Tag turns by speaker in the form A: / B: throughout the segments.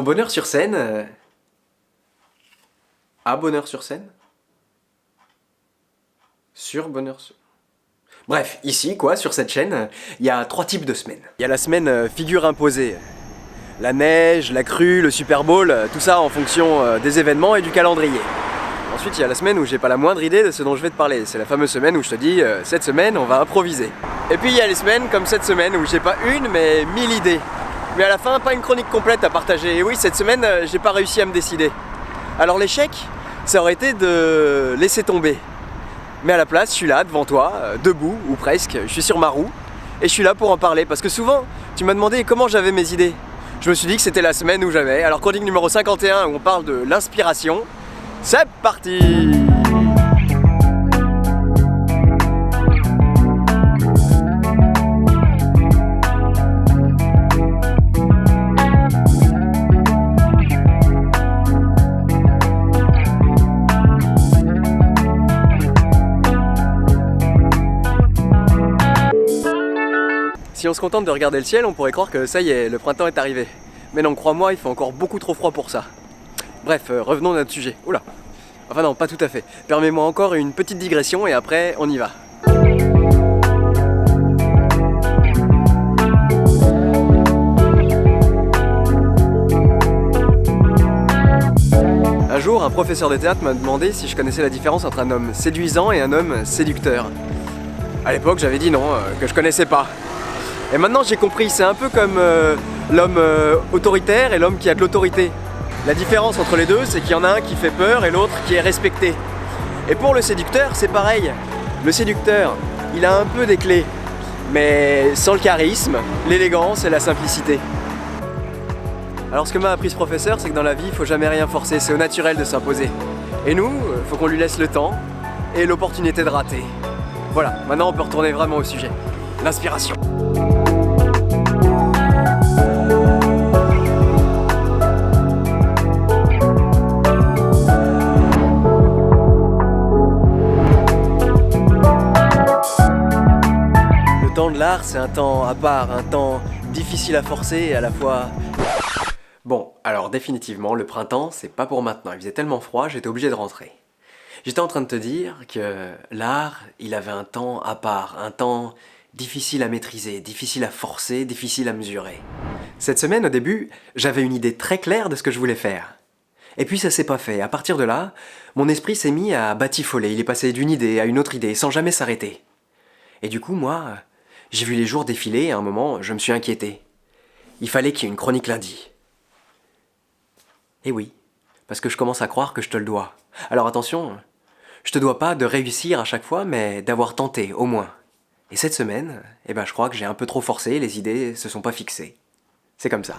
A: Dans Bonheur sur scène... À Bonheur sur scène? Sur Bonheur sur... Bref, ici, quoi, sur cette chaîne, il y a 3 types de semaines. Il y a la semaine figure imposée. La neige, la crue, le Super Bowl, tout ça en fonction des événements et du calendrier. Ensuite, il y a la semaine où j'ai pas la moindre idée de ce dont je vais te parler. C'est la fameuse semaine où je te dis, cette semaine, on va improviser. Et puis il y a les semaines comme cette semaine où j'ai pas une, mais 1000 idées. Mais à la fin, pas une chronique complète à partager. Et oui, cette semaine, j'ai pas réussi à me décider. Alors l'échec, ça aurait été de laisser tomber. Mais à la place, je suis là, devant toi, debout, ou presque, je suis sur ma roue, et je suis là pour en parler. Parce que souvent, tu m'as demandé comment j'avais mes idées. Je me suis dit que c'était la semaine où j'avais. Alors chronique numéro 51, où on parle de l'inspiration, c'est parti! Si on se contente de regarder le ciel, on pourrait croire que ça y est, le printemps est arrivé. Mais non, crois-moi, il fait encore beaucoup trop froid pour ça. Bref, revenons à notre sujet. Oula. Enfin non, pas tout à fait. Permets-moi encore une petite digression et après, on y va. Un jour, un professeur de théâtre m'a demandé si je connaissais la différence entre un homme séduisant et un homme séducteur. À l'époque, j'avais dit non, que je connaissais pas. Et maintenant j'ai compris, c'est un peu comme l'homme autoritaire et l'homme qui a de l'autorité. La différence entre les deux, c'est qu'il y en a un qui fait peur et l'autre qui est respecté. Et pour le séducteur, c'est pareil. Le séducteur, il a un peu des clés, mais sans le charisme, l'élégance et la simplicité. Alors ce que m'a appris ce professeur, c'est que dans la vie, il faut jamais rien forcer, c'est au naturel de s'imposer. Et nous, faut qu'on lui laisse le temps et l'opportunité de rater. Voilà, maintenant on peut retourner vraiment au sujet. L'inspiration. Le temps de l'art, c'est un temps à part, un temps difficile à forcer et à la fois... Bon, alors définitivement, le printemps, c'est pas pour maintenant. Il faisait tellement froid, j'étais obligé de rentrer. J'étais en train de te dire que l'art, il avait un temps à part, un temps difficile à maîtriser, difficile à forcer, difficile à mesurer. Cette semaine, au début, j'avais une idée très claire de ce que je voulais faire. Et puis ça s'est pas fait. À partir de là, mon esprit s'est mis à batifoler. Il est passé d'une idée à une autre idée, sans jamais s'arrêter. Et du coup, moi, j'ai vu les jours défiler et à un moment, je me suis inquiété. Il fallait qu'il y ait une chronique lundi. Et oui, parce que je commence à croire que je te le dois. Alors attention, je te dois pas de réussir à chaque fois, mais d'avoir tenté, au moins. Et cette semaine, je crois que j'ai un peu trop forcé, les idées se sont pas fixées. C'est comme ça.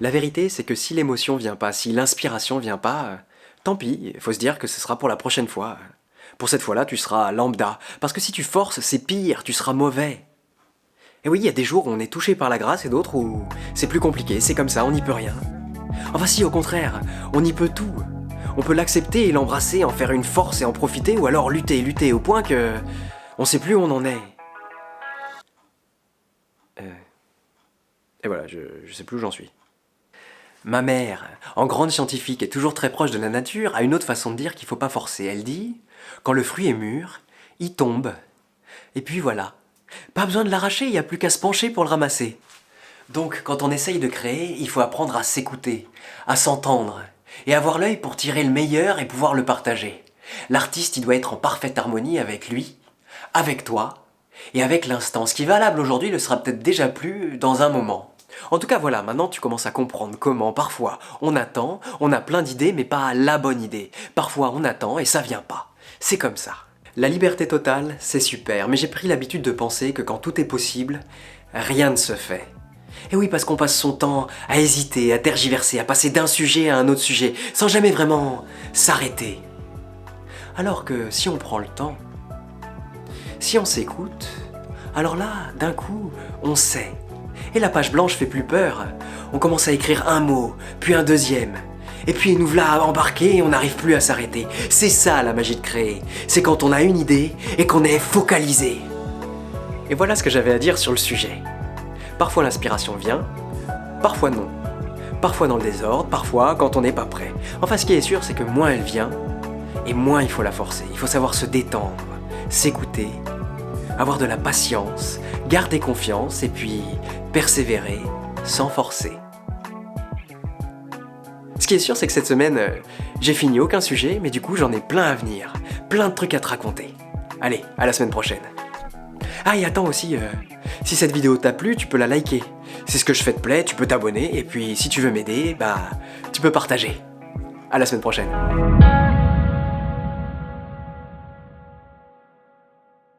A: La vérité, c'est que si l'émotion vient pas, si l'inspiration vient pas, tant pis, il faut se dire que ce sera pour la prochaine fois. Pour cette fois-là, tu seras lambda. Parce que si tu forces, c'est pire, tu seras mauvais. Et oui, il y a des jours où on est touché par la grâce et d'autres où c'est plus compliqué, c'est comme ça, on n'y peut rien. Enfin si, au contraire, on y peut tout. On peut l'accepter et l'embrasser, en faire une force et en profiter, ou alors lutter au point que... on sait plus où on en est. Et voilà, je sais plus où j'en suis. Ma mère, en grande scientifique et toujours très proche de la nature, a une autre façon de dire qu'il faut pas forcer. Elle dit, quand le fruit est mûr, il tombe. Et puis voilà. Pas besoin de l'arracher, il n'y a plus qu'à se pencher pour le ramasser. Donc, quand on essaye de créer, il faut apprendre à s'écouter, à s'entendre, et avoir l'œil pour tirer le meilleur et pouvoir le partager. L'artiste, il doit être en parfaite harmonie avec lui, avec toi, et avec l'instant. Ce qui est valable aujourd'hui ne sera peut-être déjà plus dans un moment. En tout cas, voilà, maintenant tu commences à comprendre comment, parfois, on attend, on a plein d'idées, mais pas la bonne idée. Parfois, on attend et ça vient pas. C'est comme ça. La liberté totale, c'est super, mais j'ai pris l'habitude de penser que quand tout est possible, rien ne se fait. Et oui, parce qu'on passe son temps à hésiter, à tergiverser, à passer d'un sujet à un autre sujet, sans jamais vraiment s'arrêter. Alors que si on prend le temps, si on s'écoute, alors là, d'un coup, on sait. Et la page blanche fait plus peur. On commence à écrire un mot, puis un deuxième. Et puis nous voilà embarqués et on n'arrive plus à s'arrêter. C'est ça la magie de créer. C'est quand on a une idée et qu'on est focalisé. Et voilà ce que j'avais à dire sur le sujet. Parfois l'inspiration vient, parfois non. parfois dans le désordre, parfois quand on n'est pas prêt. Enfin, ce qui est sûr, c'est que moins elle vient, et moins il faut la forcer. Il faut savoir se détendre, s'écouter, avoir de la patience, garder confiance, et puis persévérer sans forcer. Ce qui est sûr, c'est que cette semaine, j'ai fini aucun sujet, mais du coup j'en ai plein à venir, plein de trucs à te raconter. Allez, à la semaine prochaine. Ah et attends aussi, si cette vidéo t'a plu, tu peux la liker. Si ce que je fais te plaît, tu peux t'abonner, et puis si tu veux m'aider, tu peux partager. À la semaine prochaine.